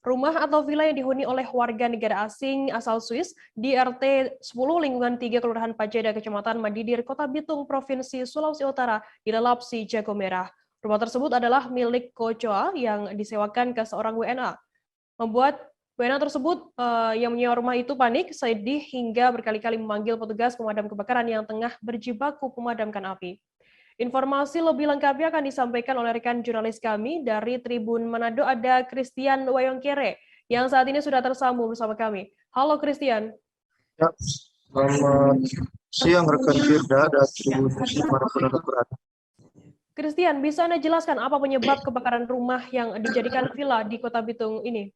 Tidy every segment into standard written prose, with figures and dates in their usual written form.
Rumah atau villa yang dihuni oleh warga negara asing asal Swiss di RT 10 lingkungan 3 Kelurahan Pajeda, Kecamatan Madidir, Kota Bitung, Provinsi Sulawesi Utara, dilalapsi jago merah. Rumah tersebut adalah milik Kocoa yang disewakan ke seorang WNA. Membuat WNA tersebut yang menyewa rumah itu panik, sedih hingga berkali-kali memanggil petugas pemadam kebakaran yang tengah berjibaku memadamkan api. Informasi lebih lengkapnya akan disampaikan oleh rekan jurnalis kami dari Tribun Manado, ada Christian Wayongkere yang saat ini sudah tersambung bersama kami. Halo Christian. Ya, selamat siang rekan Firda dan Tribun Muslim manapun Anda berada. Christian, bisa Anda jelaskan apa penyebab kebakaran rumah yang dijadikan villa di Kota Bitung ini?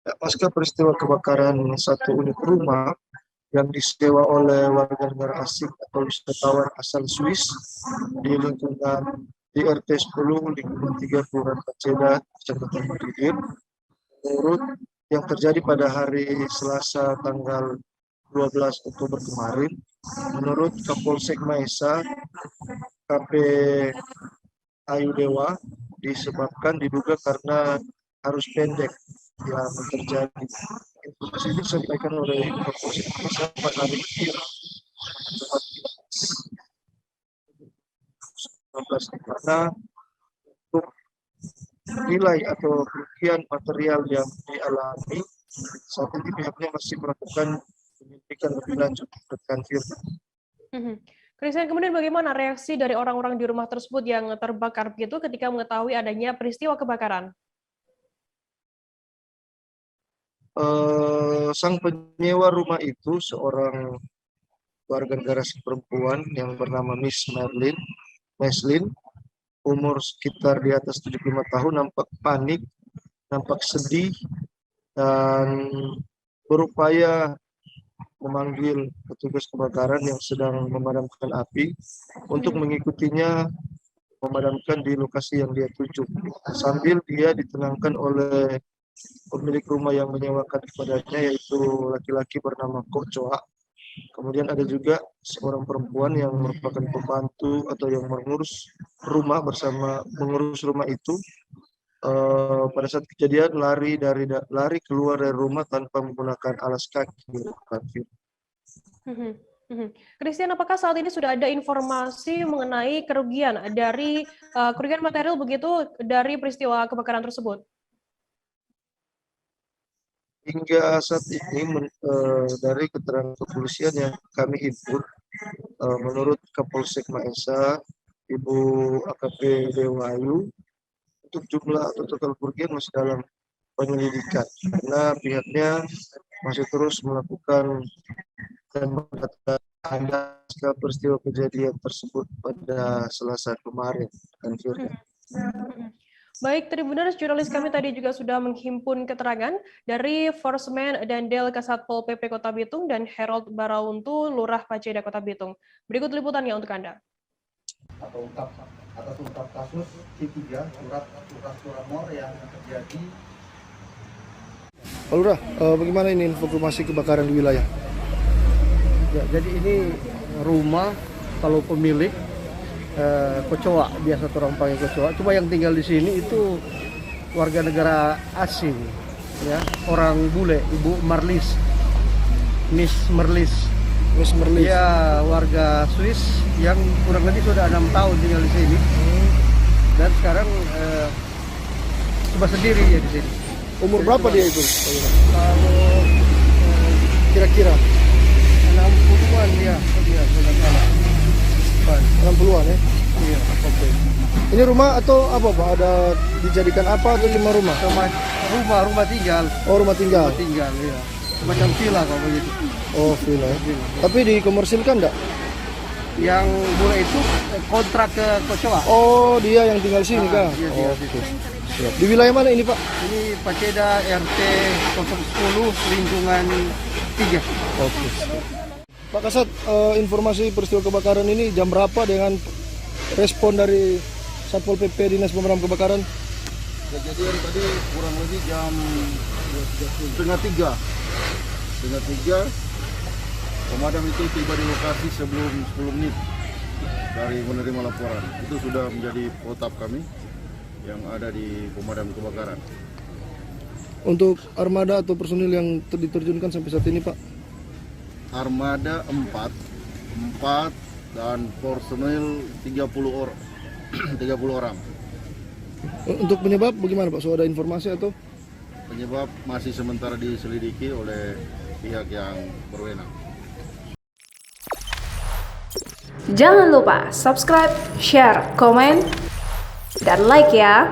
Ya, pasca peristiwa kebakaran satu unit rumah yang disewa oleh warga negara asing atau wisatawan asal Swiss di lingkungan di RT 10 lingkungan 3 Kelurahan Pajeda, Kecamatan Madidir, menurut yang terjadi pada hari Selasa tanggal 12 Oktober kemarin, menurut Kapolsek Maesa, KP Ayu Dewa, disebabkan diduga karena arus pendek yang terjadi. Informasi ini disampaikan oleh Kapolsek Maesa pada hari karena untuk nilai atau kerugian material yang dialami saat ini pihaknya masih melakukan penyelidikan lebih lanjut rekan Firda. Christian, kemudian bagaimana reaksi dari orang-orang di rumah tersebut yang terbakar begitu ketika mengetahui adanya peristiwa kebakaran? Sang penyewa rumah itu seorang warga negara perempuan yang bernama Miss Meslin, umur sekitar di atas 75 tahun, nampak panik, nampak sedih, dan berupaya memanggil petugas kebakaran yang sedang memadamkan api untuk mengikutinya memadamkan di lokasi yang dia tuju. Sambil dia ditenangkan oleh pemilik rumah yang menyewakan kepadanya, yaitu laki-laki bernama Kocoa. Kemudian ada juga seorang perempuan yang merupakan pembantu atau yang mengurus rumah itu. Pada saat kejadian lari keluar dari rumah tanpa menggunakan alas kaki. Christian, apakah saat ini sudah ada informasi mengenai kerugian material begitu dari peristiwa kebakaran tersebut? Hingga saat ini dari keterangan kepolisian yang kami himpun, menurut Kapolsek Maesa, Ibu AKP Dewayu, untuk jumlah atau total kerugian masih dalam penyelidikan karena pihaknya masih terus melakukan dan mendata peristiwa kejadian tersebut pada Selasa kemarin. Baik, Tribuners, jurnalis kami tadi juga sudah menghimpun keterangan dari Forsman dan Del Kasatpol PP Kota Bitung dan Harold Barauntu, Lurah Pajeda Kota Bitung. Berikut liputannya untuk Anda. Atas ungkap kasus C3 surat Curanmor yang terjadi. Pak Lurah, bagaimana ini informasi kebakaran di wilayah? Ya, jadi ini rumah kalau pemilik Kocoa, biasa orang panggil Kocoa. Cuma yang tinggal di sini itu warga negara asing, ya, orang bule, Ibu Marlis, Miss Merlis. Ya, warga Swiss yang kurang lebih sudah 6 tahun tinggal di sini. Dan sekarang cuma sendiri ya di sini. Umur berapa dia itu? Kalau Kira-kira 60-an dia sudah salah. 60-an ya? Iya, oke. Ini rumah atau apa Pak? Ada dijadikan apa atau cuma rumah? Rumah tinggal. Oh, rumah tinggal. Rumah tinggal, iya. Macam villa kalau begitu. Oh, villa. Tapi dikomersilkan enggak? Yang bule itu kontrak ke Kocoa. Oh, dia yang tinggal sini kah? Iya, Oh, oke. Siap. Di wilayah mana ini Pak? Ini Pajeda RT 10 lingkungan 3. Oke. Pak Kasat, informasi peristiwa kebakaran ini jam berapa dengan respon dari Satpol PP Dinas Pemadam Kebakaran? Kejadian tadi kurang lebih jam setengah tiga. Pemadam itu tiba di lokasi sebelum 10 menit dari menerima laporan. Itu sudah menjadi protap kami yang ada di pemadam kebakaran. Untuk armada atau personil yang diterjunkan sampai saat ini, Pak? Armada 4 dan personil 30 orang. 30 orang. Untuk penyebab bagaimana, Pak? Sudah ada informasi atau? Penyebab masih sementara diselidiki oleh pihak yang berwenang. Jangan lupa subscribe, share, komen, dan like ya.